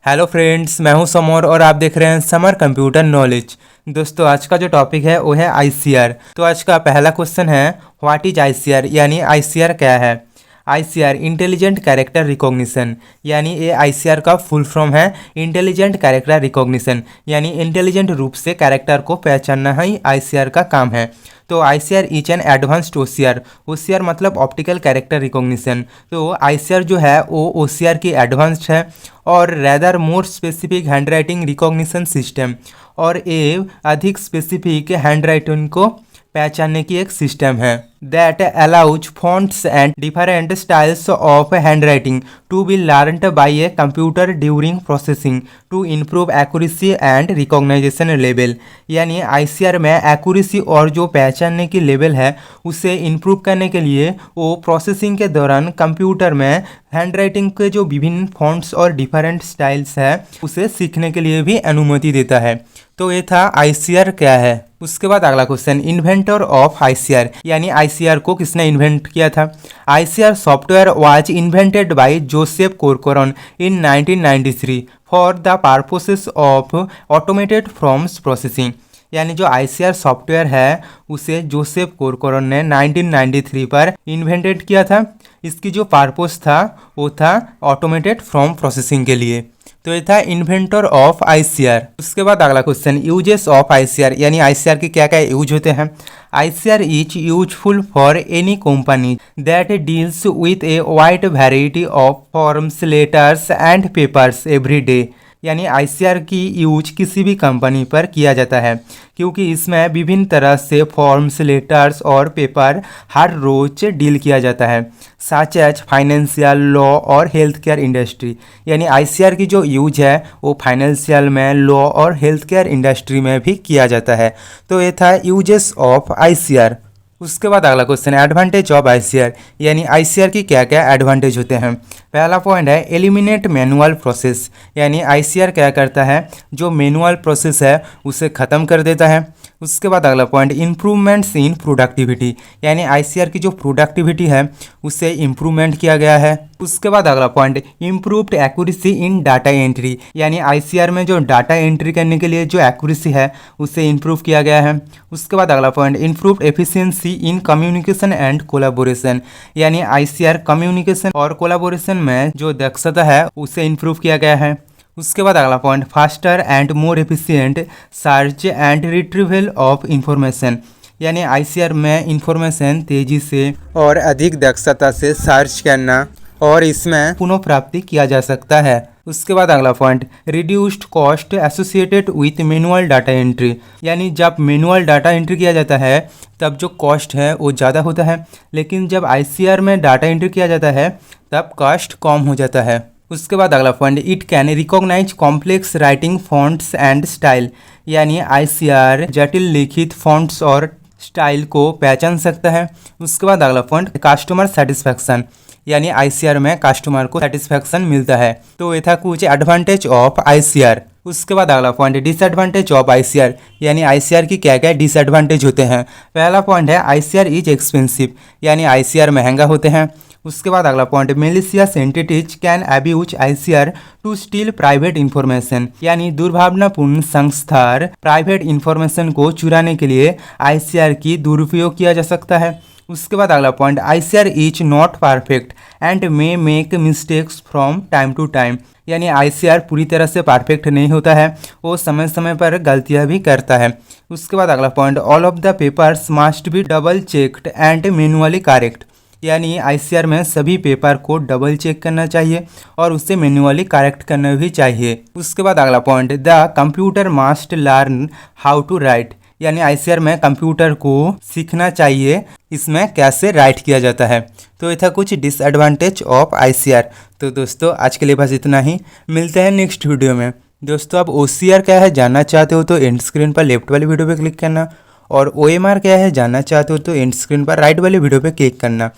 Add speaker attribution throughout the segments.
Speaker 1: Hello friends, मैं हूं summer और आप देख रहे हैं समर कंप्यूटर नॉलेज। दोस्तों, आज का जो टॉपिक है वो है आईसीआर। तो आज का पहला क्वेश्चन है, व्हाट इज आईसीआर, यानी आईसीआर क्या है। आईसीआर इंटेलिजेंट कैरेक्टर रिकॉग्निशन, यानी ये आईसीआर का फुल फॉर्म है इंटेलिजेंट कैरेक्टर रिकॉग्निशन, यानी इंटेलिजेंट रूप से कैरेक्टर को पहचानना ही आईसीआर का काम है। तो ICR is an advanced OCR. OCR मतलब ऑप्टिकल कैरेक्टर रिकॉग्निशन। तो आईसीआर जो है वो ओसीआर की एडवांस्ड है और rather more specific hand writing recognition system, और ये अधिक स्पेसिफिक हैंड राइटिंग को पहचानने की एक सिस्टम है that allows fonts and different styles of handwriting to be learned by a computer during processing to improve accuracy and recognisation level. यानी ICR में एक्यूरेसी और जो पहचानने की लेवल है उसे इम्प्रूव करने के लिए वो प्रोसेसिंग के दौरान कंप्यूटर में हैंड राइटिंग के जो विभिन्न फॉन्ट्स और डिफरेंट स्टाइल्स है उसे सीखने के लिए भी अनुमति देता है। तो ये था आईसीआर क्या है। उसके बाद अगला क्वेश्चन, इन्वेंटर ऑफ आईसीआर, यानी आईसीआर को किसने इन्वेंट किया था। ICR software was invented by Joseph Corcoran in 1993 for the purposes of automated forms processing. यानी जो आईसीआर सॉफ्टवेयर है उसे जोसेफ कोरकोरन ने 1993 पर इन्वेंटेड किया था। इसकी जो पर्पस था वो था ऑटोमेटेड फॉर्म प्रोसेसिंग के लिए। तो ये था इन्वेंटर ऑफ आईसीआर। उसके बाद अगला क्वेश्चन, यूजेस ऑफ आईसीआर, यानी आईसीआर के क्या क्या यूज होते हैं। ICR is useful for any company that deals with a wide variety of forms, letters and papers every day. यानी आईसीआर की यूज किसी भी कंपनी पर किया जाता है क्योंकि इसमें विभिन्न तरह से फॉर्म्स, लेटर्स और पेपर हर रोज डील किया जाता है, सच एज फाइनेंशियल, लॉ और हेल्थ केयर इंडस्ट्री। यानी आईसीआर की जो यूज है वो फाइनेंशियल में, लॉ और हेल्थ केयर इंडस्ट्री में भी किया जाता है। तो ये था यूजेस ऑफ आईसीआर। उसके बाद अगला क्वेश्चन है, एडवांटेज ऑफ आईसीआर, यानी आईसीआर की क्या क्या एडवांटेज होते हैं। पहला पॉइंट है एलिमिनेट मैनुअल प्रोसेस, यानी आईसीआर क्या करता है, जो मैनुअल प्रोसेस है उसे ख़त्म कर देता है। उसके बाद अगला पॉइंट, इम्प्रूवमेंट्स इन प्रोडक्टिविटी, यानी आईसीआर की जो प्रोडक्टिविटी है उसे इम्प्रूवमेंट किया गया है। उसके बाद अगला point, improved accuracy in data entry, यानी आईसीआर में जो डाटा एंट्री करने के लिए जो एक्यूरेसी है उसे इम्प्रूव किया गया है। उसके बाद अगला point, improved efficiency in communication and collaboration, यानी आईसीआर कम्युनिकेशन और कोलैबोरेशन में जो दक्षता है उसे इम्प्रूव किया गया है। उसके बाद अगला point, faster and more efficient search and retrieval of information, यानी आईसीआर में इंफॉर्मेशन तेजी से और अधिक दक्षता से सर्च करना और इसमें पुनः प्राप्ति किया जा सकता है। उसके बाद अगला point, reduced cost associated with manual data entry, यानी जब मैनुअल डाटा एंट्री किया जाता है तब जो कॉस्ट है वो ज़्यादा होता है, लेकिन जब आईसीआर में डाटा एंट्री किया जाता है तब कॉस्ट कम हो जाता है। उसके बाद अगला point, it can recognise complex writing fonts and style, यानी आईसीआर जटिल लिखित फॉन्ट्स और स्टाइल को पहचान सकता है। उसके बाद अगला पॉइंट, कस्टमर सेटिस्फैक्शन, यानी आईसीआर में कस्टमर को सेटिस्फैक्शन मिलता है। तो ये था कुछ एडवांटेज ऑफ आईसीआर। उसके बाद अगला पॉइंट, डिसएडवांटेज ऑफ आईसीआर, यानी आईसीआर की क्या क्या डिसएडवांटेज होते हैं। पहला पॉइंट है आईसीआर इज एक्सपेंसिव, यानी आईसीआर महंगा होते हैं। उसके बाद अगला point, malicious entities can abuse ICR to steal private information, यानी दुर्भावनापूर्ण संस्था प्राइवेट इंफॉर्मेशन को चुराने के लिए आईसीआर की दुरुपयोग किया जा सकता है। उसके बाद अगला point, ICR is not perfect and may make mistakes from time to time, यानी आईसीआर पूरी तरह से परफेक्ट नहीं होता है, वो समय समय पर गलतियां भी करता है। उसके बाद अगला point, all of the papers must be double checked and manually correct, यानी आईसीआर में सभी पेपर को डबल चेक करना चाहिए और उसे मैन्युअली करेक्ट करना भी चाहिए। उसके बाद अगला point, the computer must learn how to write, यानी आईसीआर में कंप्यूटर को सीखना चाहिए इसमें कैसे राइट किया जाता है। तो ये था कुछ डिसएडवांटेज ऑफ आईसीआर। तो दोस्तों, आज के लिए बस इतना ही, मिलते हैं नेक्स्ट वीडियो में। दोस्तों, आप ओसीआर क्या है जानना चाहते हो तो एंड स्क्रीन पर लेफ्ट वाली वीडियो पे क्लिक करना, और ओएमआर क्या है जानना चाहते हो तो एंड स्क्रीन पर राइट वाली वीडियो पे क्लिक करना,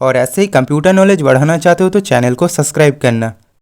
Speaker 1: और ऐसे ही कंप्यूटर नॉलेज बढ़ाना चाहते हो तो चैनल को सब्सक्राइब करना।